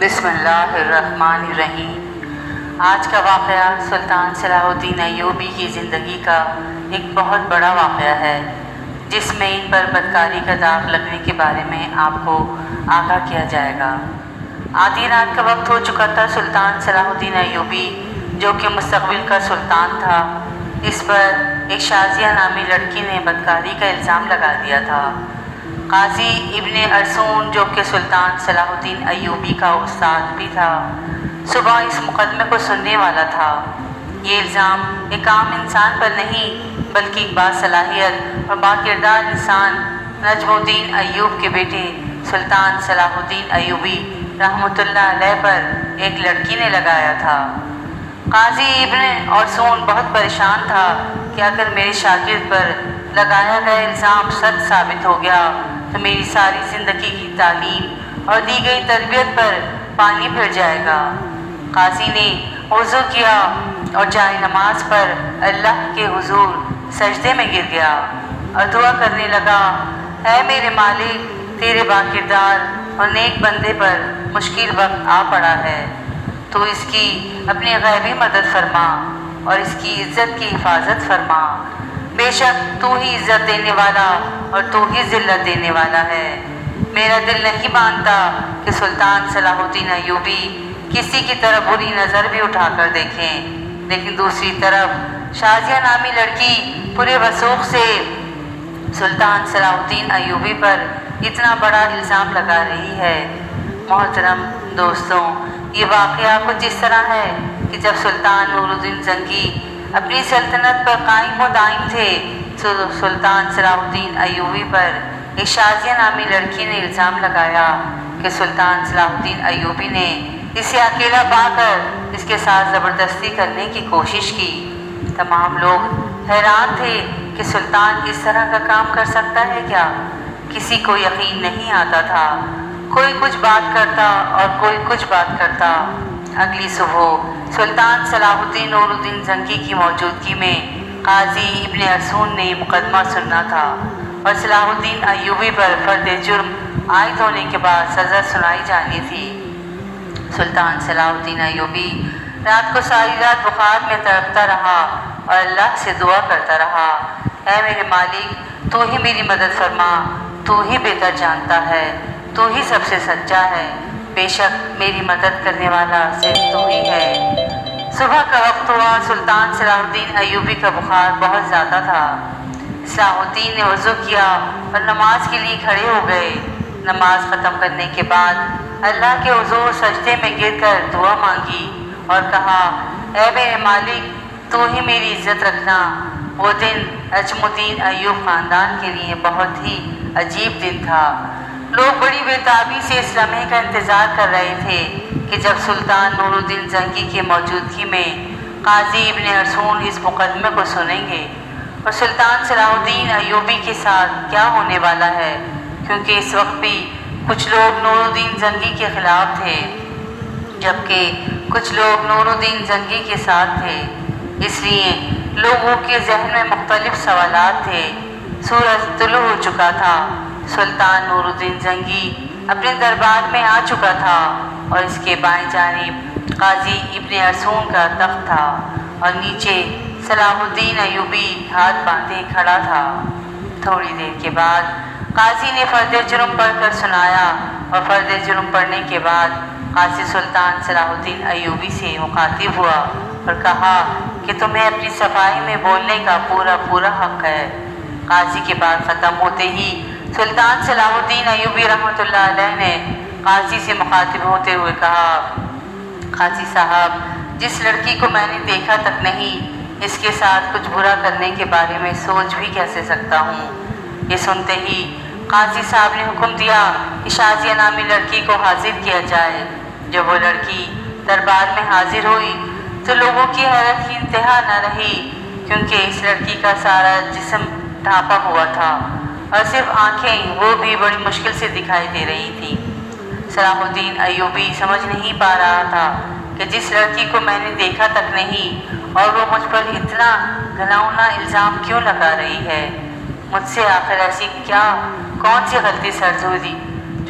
بسم اللہ الرحمن الرحیم۔ آج کا واقعہ سلطان صلاح الدین ایوبی کی زندگی کا ایک بہت بڑا واقعہ ہے، جس میں ان پر بدکاری کا داغ لگنے کے بارے میں آپ کو آگاہ کیا جائے گا۔ آدھی رات کا وقت ہو چکا تھا۔ سلطان صلاح الدین ایوبی جو کہ مستقبل کا سلطان تھا، اس پر ایک شازیہ نامی لڑکی نے بدکاری کا الزام لگا دیا تھا۔ قاضی ابن ارسون جو کہ سلطان صلاح الدین ایوبی کا استاد بھی تھا، صبح اس مقدمے کو سننے والا تھا۔ یہ الزام ایک عام انسان پر نہیں بلکہ ایک باصلاحیت اور باکردار انسان نجم الدین ایوب کے بیٹے سلطان صلاح الدین ایوبی رحمۃ اللہ علیہ پر ایک لڑکی نے لگایا تھا۔ قاضی ابن ارسون بہت پریشان تھا کہ اگر میرے شاگرد پر لگایا گیا الزام سچ ثابت ہو گیا تو میری ساری زندگی کی تعلیم اور دی گئی تربیت پر پانی پھر جائے گا۔ قاضی نے وضو کیا اور جائے نماز پر اللہ کے حضور سجدے میں گر گیا اور دعا کرنے لگا، اے میرے مالک، تیرے باکردار اور نیک بندے پر مشکل وقت آ پڑا ہے، تو اس کی اپنی غیبی مدد فرما اور اس کی عزت کی حفاظت فرما۔ بے شک تو ہی عزت دینے والا اور تو ہی ذلت دینے والا ہے۔ میرا دل نہیں مانتا کہ سلطان صلاح الدین ایوبی کسی کی طرف بری نظر بھی اٹھا کر دیکھیں، لیکن دوسری طرف شازیہ نامی لڑکی پورے وثوق سے سلطان صلاح الدین ایوبی پر اتنا بڑا الزام لگا رہی ہے۔ محترم دوستوں، یہ واقعہ کچھ اس طرح ہے کہ جب سلطان نور الدین زنگی اپنی سلطنت پر قائم و دائم تھے، سلطان صلاح الدین ایوبی پر ایک شازیہ نامی لڑکی نے الزام لگایا کہ سلطان صلاح الدین ایوبی نے اسے اکیلا پا کر اس کے ساتھ زبردستی کرنے کی کوشش کی۔ تمام لوگ حیران تھے کہ سلطان اس طرح کا کام کر سکتا ہے کیا؟ کسی کو یقین نہیں آتا تھا۔ کوئی کچھ بات کرتا اور کوئی کچھ بات کرتا۔ اگلی صبح سلطان صلاح الدین نور الدین زنگی کی موجودگی میں قاضی ابن ارسون نے مقدمہ سننا تھا اور صلاح الدین ایوبی پر فرد جرم عائد ہونے کے بعد سزا سنائی جانی تھی۔ سلطان صلاح الدین ایوبی رات کو ساری رات بخار میں تڑپتا رہا اور اللہ سے دعا کرتا رہا، اے میرے مالک، تو ہی میری مدد فرما، تو ہی بہتر جانتا ہے، تو ہی سب سے سچا ہے، بے شک میری مدد کرنے والا صرف تو ہی ہے۔ صبح کا وقت ہوا۔ سلطان صلاح الدین ایوبی کا بخار بہت زیادہ تھا۔ صلاح الدین نے وضو کیا اور نماز کے لیے کھڑے ہو گئے۔ نماز ختم کرنے کے بعد اللہ کے حضور سجدے میں گر کر دعا مانگی اور کہا، اے میرے مالک، تو ہی میری عزت رکھنا۔ وہ دن نجم الدین ایوب خاندان کے لیے بہت ہی عجیب دن تھا۔ لوگ بڑی بےتابی سے اس لمحے کا انتظار کر رہے تھے کہ جب سلطان نور الدین زنگی کی موجودگی میں قاضی ابن ارسون اس مقدمے کو سنیں گے اور سلطان صلاح الدین ایوبی کے ساتھ کیا ہونے والا ہے، کیونکہ اس وقت بھی کچھ لوگ نور الدین زنگی کے خلاف تھے جبکہ کچھ لوگ نور الدین زنگی کے ساتھ تھے۔ اس لیے لوگوں کے ذہن میں مختلف سوالات تھے۔ سورج طلوع ہو چکا تھا۔ سلطان نور الدین زنگی اپنے دربار میں آ چکا تھا اور اس کے بائیں جانب قاضی ابن ارسون کا تخت تھا اور نیچے صلاح الدین ایوبی ہاتھ باندھے کھڑا تھا۔ تھوڑی دیر کے بعد قاضی نے فرد جرم پڑھ کر سنایا اور فرد جرم پڑھنے کے بعد قاضی سلطان صلاح الدین ایوبی سے مخاطب ہوا اور کہا کہ تمہیں اپنی صفائی میں بولنے کا پورا حق ہے۔ قاضی کی بات ختم ہوتے ہی سلطان صلاح الدین ایوبی رحمۃ اللہ علیہ نے قاضی سے مخاطب ہوتے ہوئے کہا، قاضی صاحب، جس لڑکی کو میں نے دیکھا تک نہیں، اس کے ساتھ کچھ برا کرنے کے بارے میں سوچ بھی کیسے سکتا ہوں؟ یہ سنتے ہی قاضی صاحب نے حکم دیا کہ شازیہ نامی لڑکی کو حاضر کیا جائے۔ جب وہ لڑکی دربار میں حاضر ہوئی تو لوگوں کی حیرت کی انتہا نہ رہی، کیونکہ اس لڑکی کا سارا جسم ڈھانپا ہوا تھا اور صرف آنکھیں وہ بھی بڑی مشکل سے دکھائی دے رہی تھیں۔ صلاح الدین ایوبی سمجھ نہیں پا رہا تھا کہ جس لڑکی کو میں نے دیکھا تک نہیں اور وہ مجھ پر اتنا گھناؤنا الزام کیوں لگا رہی ہے؟ مجھ سے آخر ایسی کون سی غلطی سرزد ہوئی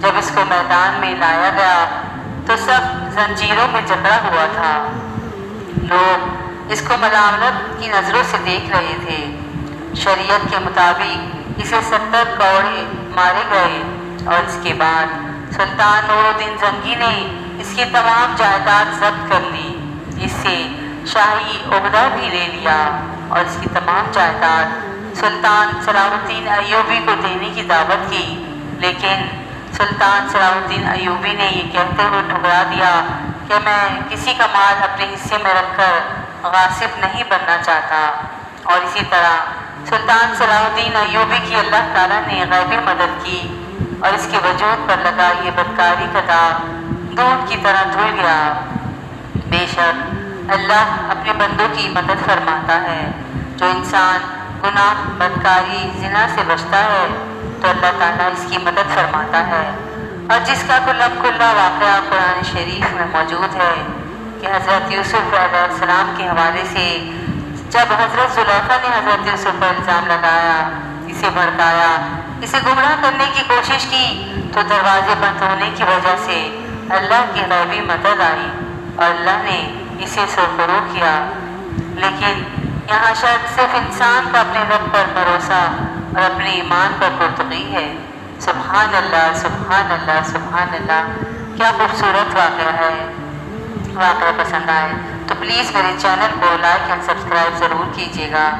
جب اس کو میدان میں لایا گیا تو سب زنجیروں میں جکڑا ہوا تھا۔ لوگ اس کو ملامت کی نظروں سے دیکھ رہے تھے۔ شریعت کے مطابق اسے 70 کوڑے مارے گئے اور اس کے بعد سلطان نور الدین زنگی نے اس کی تمام جائیداد ضبط کر لی، اس سے شاہی عہدہ بھی لے لیا اور اس کی تمام جائیداد سلطان صلاح الدین ایوبی کو دینے کی دعوت کی، لیکن سلطان صلاح الدین ایوبی نے یہ کہتے ہوئے ٹھکرا دیا کہ میں کسی کا مال اپنے حصے میں رکھ کر غاصب نہیں بننا چاہتا۔ اور اسی طرح سلطان صلاح الدین ایوبی کی اللہ تعالیٰ نے غیبی مدد کی اور اس کے وجود پر لگا یہ بدکاری کا داغ دودھ کی طرح دھل گیا۔ بے شک اللہ اپنے بندوں کی مدد فرماتا ہے۔ جو انسان گناہ، بدکاری، زنا سے بچتا ہے تو اللہ تعالیٰ اس کی مدد فرماتا ہے۔ اور جس کا کھلا واقعہ قرآن شریف میں موجود ہے کہ حضرت یوسف علیہ السلام کے حوالے سے جب حضرت زلیخا نے حضرت یوسف پر الزام لگایا، اسے بھڑکایا، اسے گمراہ کرنے کی کوشش کی تو دروازے بند ہونے کی وجہ سے اللہ کی غیبی مدد آئی اور اللہ نے اسے سرخرو کیا۔ لیکن یہاں شرط صرف انسان کا اپنے رب پر بھروسہ اور اپنے ایمان پر پرتگی ہے۔ سبحان اللہ، سبحان اللہ، سبحان اللہ، کیا خوبصورت واقعہ ہے۔ واقعہ پسند آئے تو پلیز میرے چینل کو لائک اینڈ سبسکرائب ضرور کیجیے گا۔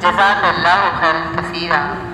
جزاک اللہ خیرا کثیرا۔